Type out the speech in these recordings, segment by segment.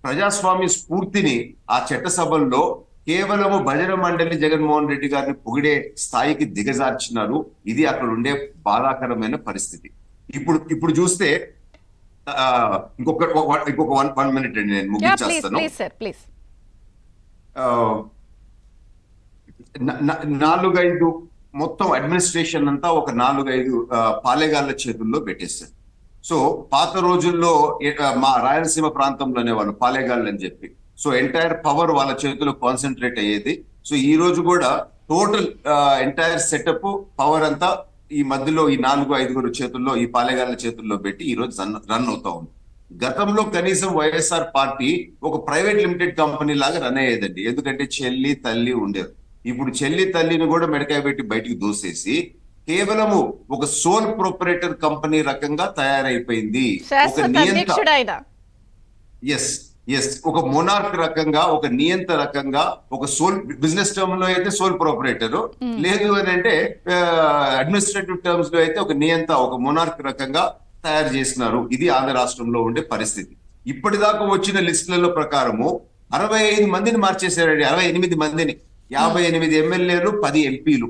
ప్రజాస్వామ్య స్ఫూర్తిని ఆ చట్టసభల్లో కేవలము భజన మండలి జగన్మోహన్ రెడ్డి గారిని పొగిడే స్థాయికి దిగజార్చినారు. ఇది అక్కడ ఉండే బాధాకరమైన పరిస్థితి. ఇప్పుడు ఇప్పుడు చూస్తే ఇంకొక 1 minute అండి, నేను ముగించేస్తాను. 4-5 మొత్తం అడ్మినిస్ట్రేషన్ అంతా ఒక 4-5 పాలెగాళ్ల చేతుల్లో పెట్టేస్తారు. సో పాత రోజుల్లో మా రాయలసీమ ప్రాంతంలోనే వాళ్ళు పాలెగాళ్ళు అని చెప్పి, సో ఎంటైర్ పవర్ వాళ్ళ చేతిలో కాన్సన్ట్రేట్ అయ్యేది. సో ఈ రోజు కూడా టోటల్ ఎంటైర్ సెటప్ పవర్ అంతా ఈ మధ్యలో ఈ 4-5 చేతుల్లో, ఈ పాలెగాళ్ల చేతుల్లో పెట్టి ఈ రోజు రన్ అవుతా ఉంది. గతంలో కనీసం వైఎస్ఆర్ పార్టీ ఒక ప్రైవేట్ లిమిటెడ్ కంపెనీ లాగా రన్ అయ్యేదండి. ఎందుకంటే చెల్లి తల్లి ఉండేది. ఇప్పుడు చెల్లి తల్లిని కూడా మెడకాయ పెట్టి బయటికి దూసేసి కేవలము ఒక సోల్ ప్రొపరేటర్ కంపెనీ రకంగా తయారైపోయింది. ఒక నియంత, ఒక మొనార్క్ రకంగా, ఒక నియంత రకంగా, ఒక సోల్ బిజినెస్ టర్మ్ లో అయితే సోల్ ప్రొపరేటర్, లేదు అని అంటే అడ్మినిస్ట్రేటివ్ టర్మ్స్ లో అయితే ఒక నియంత, ఒక మొనార్క్ రకంగా తయారు చేసినారు. ఇది ఆంధ్ర రాష్ట్రంలో ఉండే పరిస్థితి. ఇప్పటిదాకా వచ్చిన లిస్టులలో ప్రకారము 65 మందిని మార్చేశారండి. 68 మందిని, 58 ఎమ్మెల్యేలు, 10 ఎంపీలు.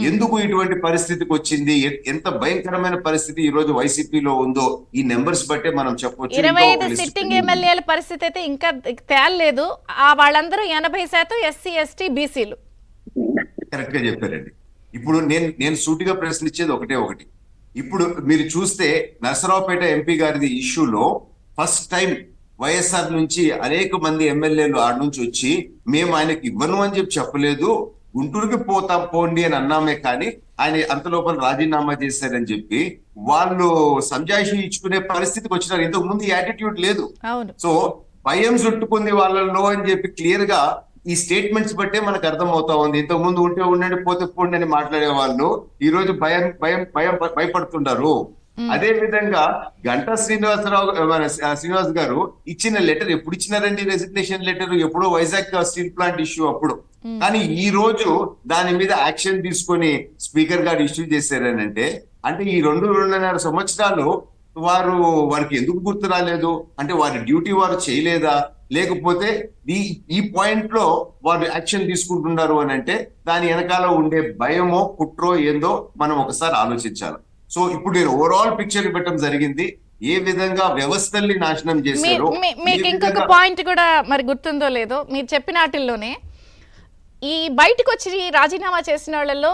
ఎందుకు ఇటువంటి పరిస్థితికి వచ్చింది? ఎంత భయంకరమైన పరిస్థితి ఈ రోజు వైసీపీలో ఉందో ఈ నెంబర్స్ బట్టే మనం చెప్పొచ్చు. 25 సిట్టింగ్ ఎమ్మెల్యేల పరిస్థితి అయితే ఇంకా తేలలేదు. వాళ్ళందరూ 80% ఎస్సీ, ఎస్టీ, బీసీలు. కరెక్ట్ గా చెప్పారండి. ఇప్పుడు నేను సూటిగా ప్రశ్నించేది ఒకటి. ఇప్పుడు మీరు చూస్తే నరసరావుపేట ఎంపీ గారిది ఇష్యూలో ఫస్ట్ టైం వైఎస్ఆర్ నుంచి అనేక మంది ఎమ్మెల్యేలు ఆడ నుంచి వచ్చి మేము ఆయనకి ఇవ్వను అని చెప్పలేదు, గుంటూరుకి పోండి అని అన్నామే, కానీ ఆయన అంత లోపల రాజీనామా చేశారని చెప్పి వాళ్ళు సంజాయిషి ఇచ్చుకునే పరిస్థితికి వచ్చినారు. ఇంతకు ముందు యాటిట్యూడ్ లేదు. సో భయం చుట్టుకుంది వాళ్ళలో అని చెప్పి క్లియర్ గా ఈ స్టేట్మెంట్స్ బట్టే మనకు అర్థం అవుతా ఉంది. ఇంతకు ముందు ఉంటే ఉండండి, పోతే పోండి అని మాట్లాడే వాళ్ళు ఈ రోజు భయపడుతున్నారు. అదే విధంగా గంటా శ్రీనివాస్ గారు ఇచ్చిన లెటర్ ఎప్పుడు ఇచ్చినారండి? రెసిగ్నేషన్ లెటర్ ఎప్పుడో వైజాగ్ స్టీల్ ప్లాంట్ ఇష్యూ అప్పుడు. కానీ ఈ రోజు దాని మీద యాక్షన్ తీసుకొని స్పీకర్ గారు ఇష్యూ చేశారనంటే, అంటే ఈ 2-2.5 సంవత్సరాలు వారికి ఎందుకు గుర్తు రాలేదు? అంటే వారి డ్యూటీ వారు చేయలేదా? లేకపోతే ఈ పాయింట్ లో వారు యాక్షన్ తీసుకుంటున్నారు అని అంటే దాని వెనకాల ఉండే భయమో కుట్రో ఏందో మనం ఒకసారి ఆలోచించాలి. సో ఇప్పుడు నేను ఓవరాల్ పిక్చర్ పెట్టడం జరిగింది, ఏ విధంగా వ్యవస్థల్ని నాశనం చేశారు. మీకు ఇంకొక పాయింట్ కూడా మరి గుర్తుందో లేదో, మీరు చెప్పిన వాటిల్లోనే ఈ బయటకు వచ్చి రాజీనామా చేసిన వాళ్ళలో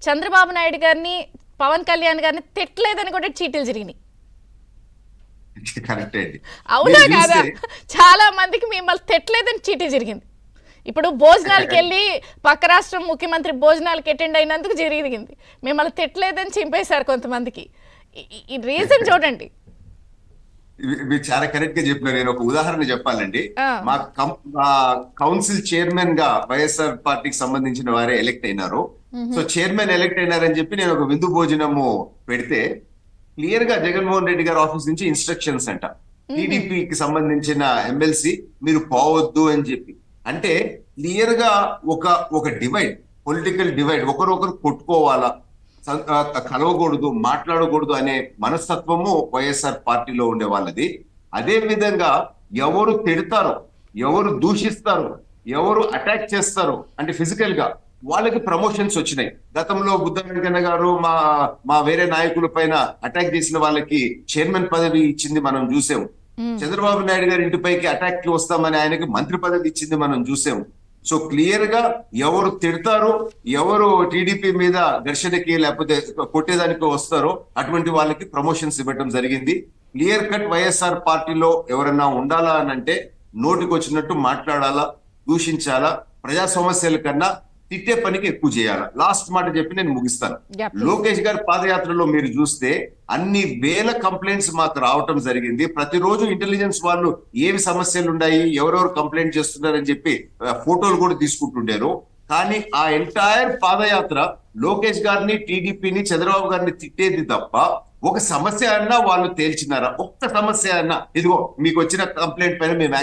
చంద్రబాబు నాయుడు గారిని, పవన్ కళ్యాణ్ గారిని తిట్టలేదని కూడా చీటీలు జరిగినాయి. అవునా కాదా? చాలా మందికి మిమ్మల్ని తిట్టలేదని చీటీ జరిగింది. ఇప్పుడు భోజనాలకు వెళ్ళి పక్క రాష్ట్రం ముఖ్యమంత్రి భోజనాలకు అటెండ్ అయినందుకు జరిగింది. మిమ్మల్ని తిట్టలేదని చింపేశారు కొంతమందికి. ఈ రీజన్ చూడండి. మీరు చాలా కరెక్ట్ గా చెప్పినారు. నేను ఒక ఉదాహరణ చెప్పాలండి. మా కౌన్సిల్ చైర్మన్ గా వైఎస్ఆర్ పార్టీకి సంబంధించిన వారే ఎలక్ట్ అయినారు. సో చైర్మన్ ఎలక్ట్ అయినారని చెప్పి నేను ఒక విందు భోజనము పెడితే క్లియర్ గా జగన్మోహన్ రెడ్డి గారి ఆఫీస్ నుంచి ఇన్స్ట్రక్షన్స్ అంట, టీడీపీకి సంబంధించిన ఎమ్మెల్సీ మీరు పోవద్దు అని చెప్పి. అంటే క్లియర్ గా ఒక డివైడ్, పొలిటికల్ డివైడ్, ఒకరొకరు కొట్టుకోవాలా, కలవకూడదు, మాట్లాడకూడదు అనే మనస్తత్వము వైఎస్ఆర్ పార్టీలో ఉండే వాళ్ళది. అదే విధంగా ఎవరు తిడతారో, ఎవరు దూషిస్తారో, ఎవరు అటాక్ చేస్తారో అంటే ఫిజికల్ గా వాళ్ళకి ప్రమోషన్స్ వచ్చినాయి. గతంలో బుద్ధ వెంకన్న గారు మా వేరే నాయకుల పైన అటాక్ చేసిన వాళ్ళకి చైర్మన్ పదవి ఇచ్చింది మనం చూసాము. చంద్రబాబు నాయుడు గారి ఇంటిపైకి అటాక్ కి వస్తామని ఆయనకి మంత్రి పదవి ఇచ్చింది మనం చూసాము. సో క్లియర్ గా ఎవరు తిడతారో, ఎవరు టీడీపీ మీద ఘర్షణకి లేకపోతే కొట్టేదానికి వస్తారో అటువంటి వాళ్ళకి ప్రమోషన్స్ ఇవ్వడం జరిగింది. క్లియర్ కట్ వైఎస్ఆర్ పార్టీలో ఎవరన్నా ఉండాలా అని అంటే నోటికి వచ్చినట్టు మాట్లాడాలా, దూషించాలా, ప్రజా సమస్యల కన్నా తిట్టే పనికి ఎక్కువ చేయాలి. లాస్ట్ మాట చెప్పి నేను ముగిస్తాను. లోకేష్ గారి పాదయాత్రలో మీరు చూస్తే అన్ని వేల కంప్లైంట్స్ మాకు రావటం జరిగింది. ప్రతిరోజు ఇంటెలిజెన్స్ వాళ్ళు ఏవి సమస్యలు ఉన్నాయి, ఎవరెవరు కంప్లైంట్ చేస్తున్నారని చెప్పి ఫోటోలు కూడా తీసుకుంటుండారు. కానీ ఆ ఎంటైర్ పాదయాత్ర లోకేష్ గారిని, టీడీపీని, చంద్రబాబు గారిని తిట్టేది తప్ప ఒక సమస్య అన్నా వాళ్ళు తేల్చినారా? ఒక్క సమస్య అన్నా ఇదిగో మీకు వచ్చిన కంప్లైంట్ పైన మేము